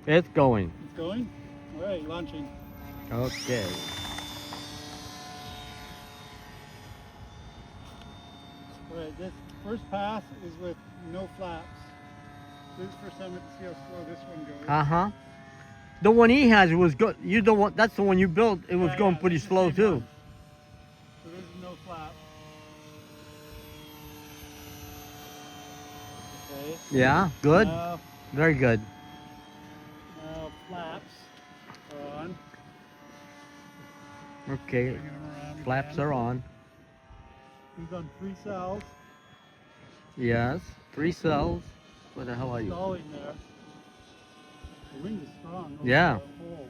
It's going. It's going? All right, launching. Okay. All right, this first pass is with no flaps. This is the first time to see how slow this one goes. Uh-huh. The one he has was good. You the one. That's the one you built. It was going pretty that's the slow same too. one. So this is no flap. Okay. Yeah. Good. Now, Very good. now flaps are on. Okay. Bringing them around Flaps again. are on. He's on 3 cells. Yes. 3 cells. Where the hell are you? Stalling there. The wind is strong. Over Yeah. the hole.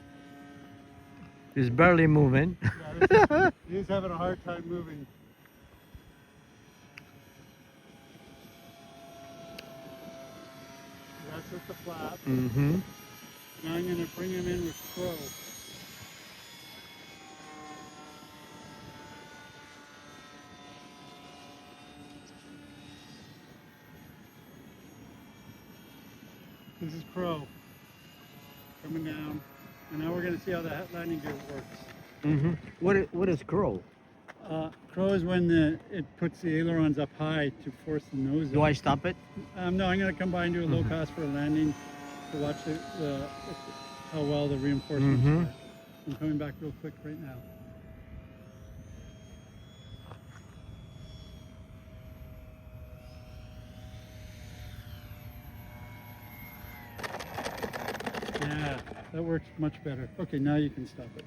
He's barely moving. Yeah, he's having a hard time moving. That's with the flap. Mm-hmm. Now I'm going to bring him in with crow. This is crow coming down. And now we're going to see how the landing gear works. Mm-hmm. What is crow? Crow is when it puts the ailerons up high to force the nose Do up. I stop it? No, I'm going to come by and do a low pass for a landing to watch how well the reinforcements are. I'm coming back real quick right now. Yeah, that works much better. Okay, now you can stop it.